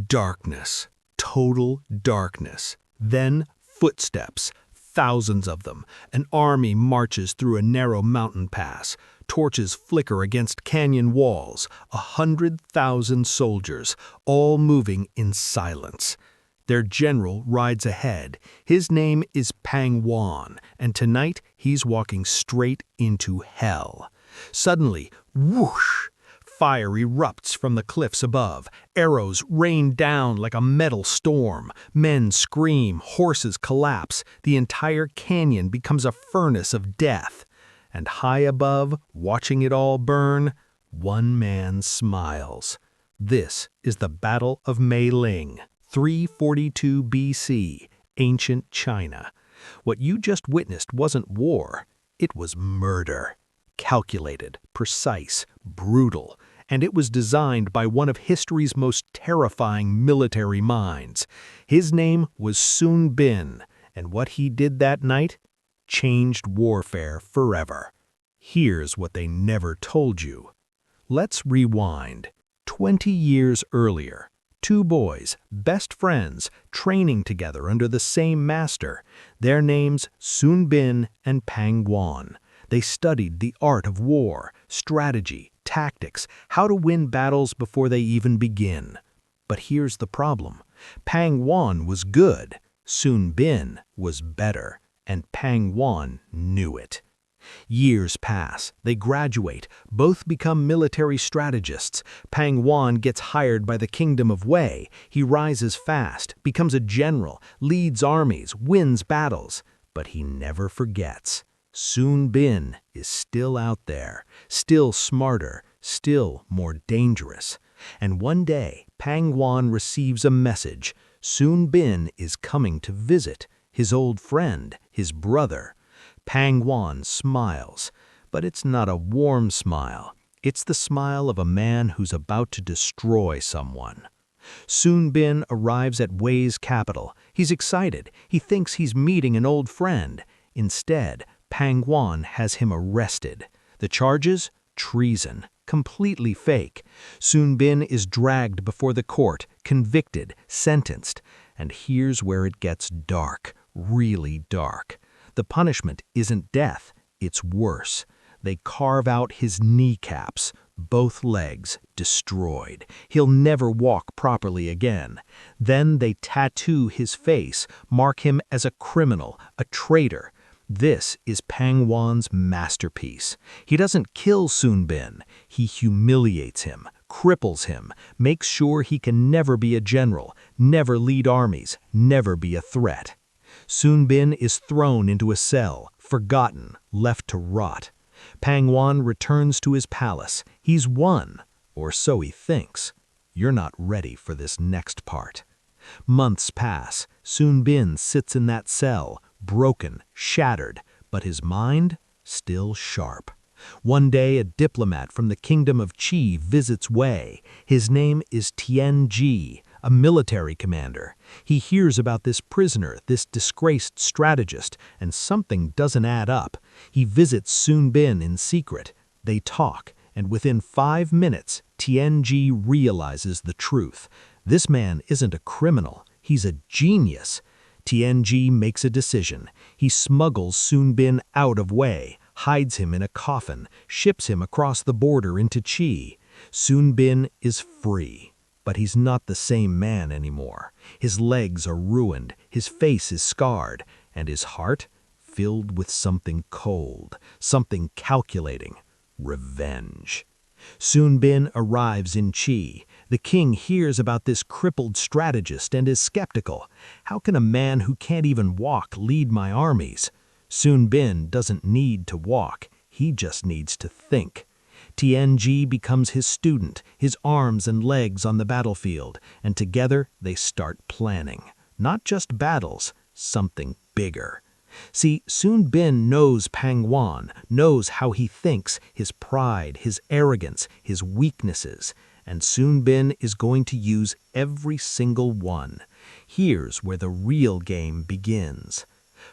Darkness. Total darkness. Then footsteps. Thousands of them. An army marches through a narrow mountain pass. Torches flicker against canyon walls. 100,000 soldiers, all moving in silence. Their general rides ahead. His name is Pang Wan, and tonight he's walking straight into hell. Suddenly, whoosh! Fire erupts from the cliffs above. Arrows rain down like a metal storm. Men scream, horses collapse. The entire canyon becomes a furnace of death. And high above, watching it all burn, one man smiles. This is the Battle of Mei Ling, 342 BC, ancient China. What you just witnessed wasn't war, it was murder. Calculated, precise, brutal, and it was designed by one of history's most terrifying military minds. His name was Sun Bin, and what he did that night changed warfare forever. Here's what they never told you. Let's rewind. 20 years earlier, two boys, best friends, training together under the same master. Their names Sun Bin and Pang Wan. They studied the art of war, strategy, tactics, how to win battles before they even begin. But here's the problem. Pang Wan was good, Sun Bin was better, and Pang Wan knew it. Years pass, they graduate, both become military strategists. Pang Wan gets hired by the Kingdom of Wei. He rises fast, becomes a general, leads armies, wins battles. But he never forgets. Sun Bin is still out there, still smarter, still more dangerous. And one day, Pang Wan receives a message. Sun Bin is coming to visit, his old friend, his brother. Pang Wan smiles, but it's not a warm smile. It's the smile of a man who's about to destroy someone. Sun Bin arrives at Wei's capital. He's excited. He thinks he's meeting an old friend. Instead, Pang Wan has him arrested. The charges? Treason. Completely fake. Sun Bin is dragged before the court, convicted, sentenced. And here's where it gets dark, really dark. The punishment isn't death, it's worse. They carve out his kneecaps, both legs destroyed. He'll never walk properly again. Then they tattoo his face, mark him as a criminal, a traitor. This is Pang Wan's masterpiece. He doesn't kill Sun Bin. He humiliates him, cripples him, makes sure he can never be a general, never lead armies, never be a threat. Sun Bin is thrown into a cell, forgotten, left to rot. Pang Wan returns to his palace. He's won, or so he thinks. You're not ready for this next part. Months pass. Sun Bin sits in that cell, broken, shattered, but his mind still sharp. One day, a diplomat from the kingdom of Qi visits Wei. His name is Tian Ji, a military commander. He hears about this prisoner, this disgraced strategist, and something doesn't add up. He visits Sun Bin in secret. They talk, and within 5 minutes, Tian Ji realizes the truth. This man isn't a criminal, he's a genius. Tian Ji makes a decision. He smuggles Sun Bin out of Wei, hides him in a coffin, ships him across the border into Qi. Sun Bin is free. But he's not the same man anymore. His legs are ruined, his face is scarred, and his heart filled with something cold, something calculating, revenge. Sun Bin arrives in Qi. The king hears about this crippled strategist and is skeptical. How can a man who can't even walk lead my armies? Sun Bin doesn't need to walk, he just needs to think. Tian Ji becomes his student, his arms and legs on the battlefield, and together they start planning. Not just battles, something bigger. See, Sun Bin knows Pang Wan, knows how he thinks, his pride, his arrogance, his weaknesses, and Sun Bin is going to use every single one. Here's where the real game begins.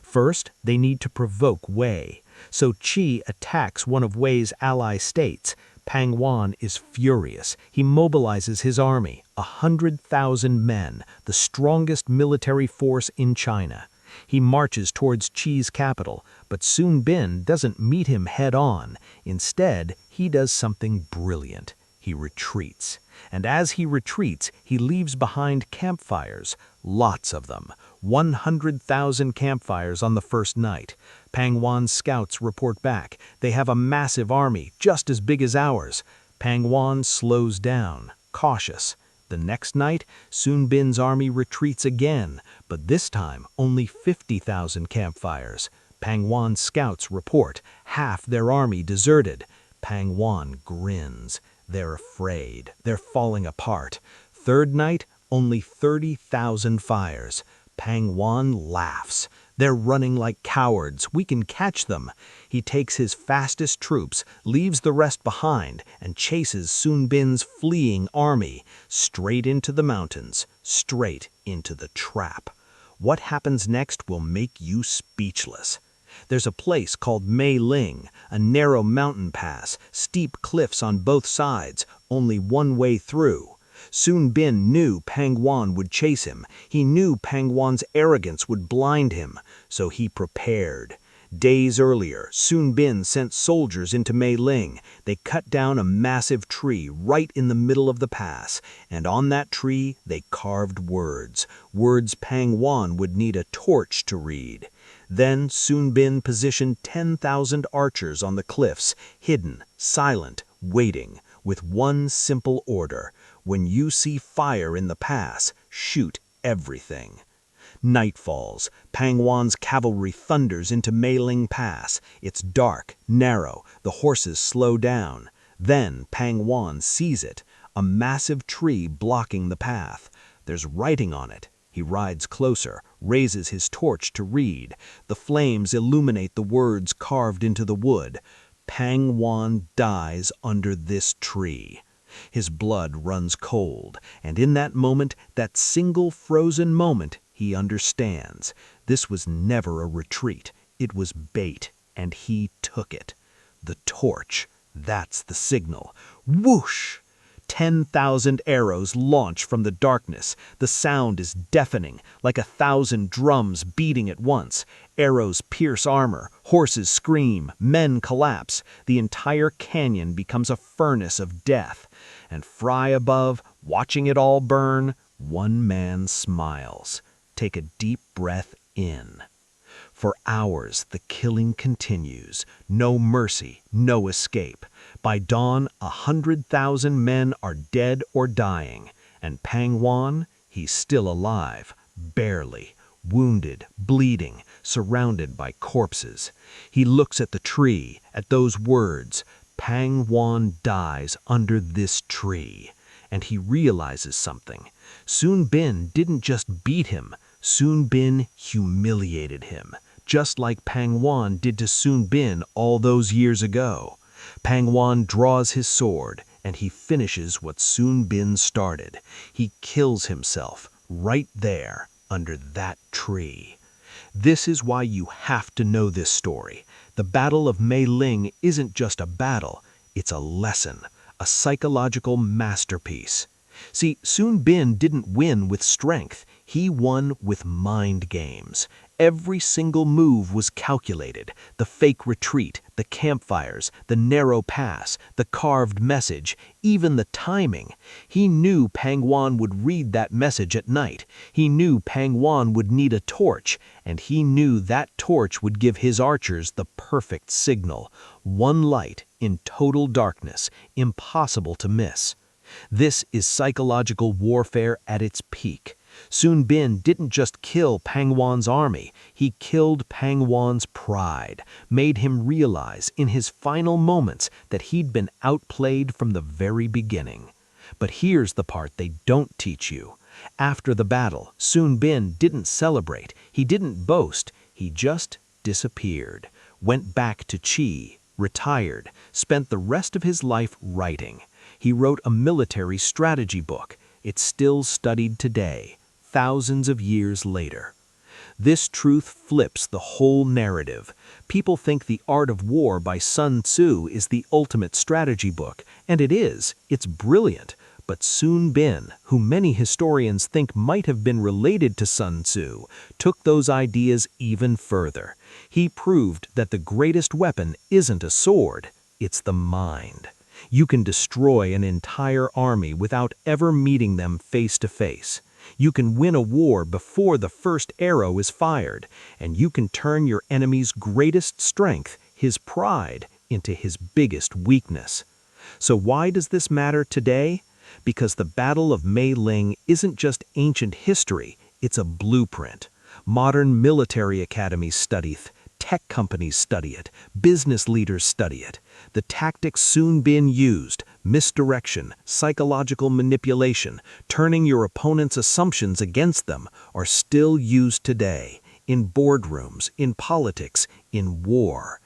First, they need to provoke Wei. So Qi attacks one of Wei's ally states. Pang Wan is furious. He mobilizes his army, 100,000 men, the strongest military force in China. He marches towards Qi's capital, but Sun Bin doesn't meet him head-on. Instead, he does something brilliant. He retreats. And as he retreats, he leaves behind campfires, lots of them, 100,000 campfires on the first night. Pang Wan's scouts report back. They have a massive army, just as big as ours. Pang Wan slows down, cautious. The next night, Sun Bin's army retreats again, but this time only 50,000 campfires. Pang Wan's scouts report half their army deserted. Pang Wan grins. They're afraid. They're falling apart. Third night, only 30,000 fires. Pang Wan laughs. They're running like cowards. We can catch them. He takes his fastest troops, leaves the rest behind, and chases Sun Bin's fleeing army straight into the mountains, straight into the trap. What happens next will make you speechless. There's a place called Mei Ling, a narrow mountain pass, steep cliffs on both sides, only one way through. Sun Bin knew Pang Wan would chase him. He knew Pang Wan's arrogance would blind him, so he prepared. Days earlier, Sun Bin sent soldiers into Mei Ling. They cut down a massive tree right in the middle of the pass, and on that tree they carved words Pang Wan would need a torch to read. Then Sun Bin positioned 10,000 archers on the cliffs, hidden, silent, waiting, with one simple order. When you see fire in the pass, shoot everything. Night falls. Pang Wan's cavalry thunders into Mei Ling Pass. It's dark, narrow, the horses slow down. Then Pang Wan sees it, a massive tree blocking the path. There's writing on it. He rides closer, raises his torch to read. The flames illuminate the words carved into the wood. Pang Wan dies under this tree. His blood runs cold, and in that moment, that single frozen moment, he understands. This was never a retreat. It was bait, and he took it. The torch, that's the signal. Whoosh! 10,000 arrows launch from the darkness. The sound is deafening, like 1,000 drums beating at once. Arrows pierce armor, horses scream, men collapse. The entire canyon becomes a furnace of death. And Fry above, watching it all burn, one man smiles. Take a deep breath in. For hours, the killing continues. No mercy, no escape. By dawn, 100,000 men are dead or dying. And Pang Wan, he's still alive, barely, wounded, bleeding, surrounded by corpses. He looks at the tree, at those words. Pang Wan dies under this tree. And he realizes something. Sun Bin didn't just beat him. Sun Bin humiliated him, just like Pang Wan did to Sun Bin all those years ago. Pang Wan draws his sword, and he finishes what Sun Bin started. He kills himself right there, under that tree. This is why you have to know this story. The Battle of Mei Ling isn't just a battle, it's a lesson, a psychological masterpiece. See, Sun Bin didn't win with strength, he won with mind games. Every single move was calculated. The fake retreat, the campfires, the narrow pass, the carved message, even the timing. He knew Pang Wan would read that message at night. He knew Pang Wan would need a torch, and he knew that torch would give his archers the perfect signal. One light in total darkness, impossible to miss. This is psychological warfare at its peak. Sun Bin didn't just kill Pang Wan's army, he killed Pang Wan's pride, made him realize in his final moments that he'd been outplayed from the very beginning. But here's the part they don't teach you. After the battle, Sun Bin didn't celebrate, he didn't boast, he just disappeared, went back to Qi, retired, spent the rest of his life writing. He wrote a military strategy book. It's still studied today, thousands of years later. This truth flips the whole narrative. People think The Art of War by Sun Tzu is the ultimate strategy book, and it is. It's brilliant. But Sun Bin, who many historians think might have been related to Sun Tzu, took those ideas even further. He proved that the greatest weapon isn't a sword, it's the mind. You can destroy an entire army without ever meeting them face to face. You can win a war before the first arrow is fired, and you can turn your enemy's greatest strength, his pride, into his biggest weakness. So why does this matter today? Because the Battle of Mei Ling isn't just ancient history, it's a blueprint. Modern military academies study it, tech companies study it, business leaders study it. The tactics Sun Bin used, misdirection, psychological manipulation, turning your opponent's assumptions against them, are still used today, in boardrooms, in politics, in war.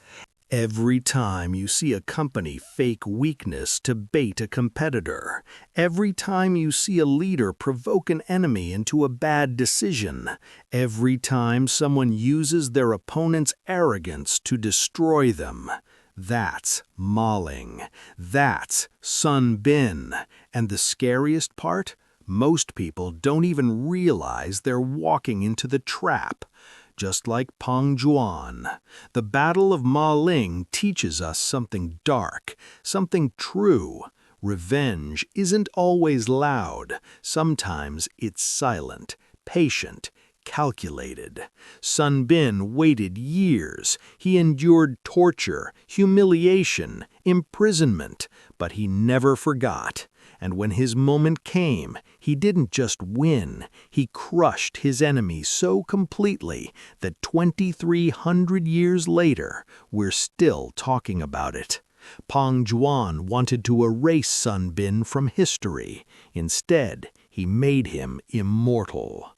Every time you see a company fake weakness to bait a competitor, every time you see a leader provoke an enemy into a bad decision, every time someone uses their opponent's arrogance to destroy them, that's mauling. That's Sun Bin. And the scariest part? Most people don't even realize they're walking into the trap. Just like Peng Juan, the Battle of Ma Ling teaches us something dark, something true. Revenge isn't always loud. Sometimes it's silent, patient, calculated. Sun Bin waited years. He endured torture, humiliation, imprisonment, but he never forgot. And when his moment came, he didn't just win, he crushed his enemy so completely that 2,300 years later, we're still talking about it. Peng Juan wanted to erase Sun Bin from history. Instead, he made him immortal.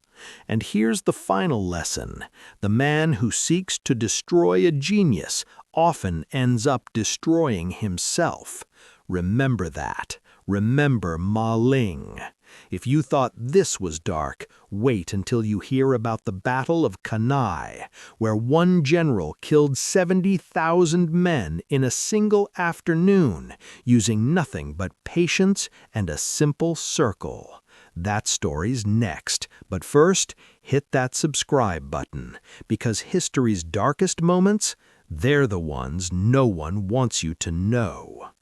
And here's the final lesson. The man who seeks to destroy a genius often ends up destroying himself. Remember that. Remember Ma Ling. If you thought this was dark, wait until you hear about the Battle of Cannae, where one general killed 70,000 men in a single afternoon, using nothing but patience and a simple circle. That story's next, but first, hit that subscribe button, because history's darkest moments, they're the ones no one wants you to know.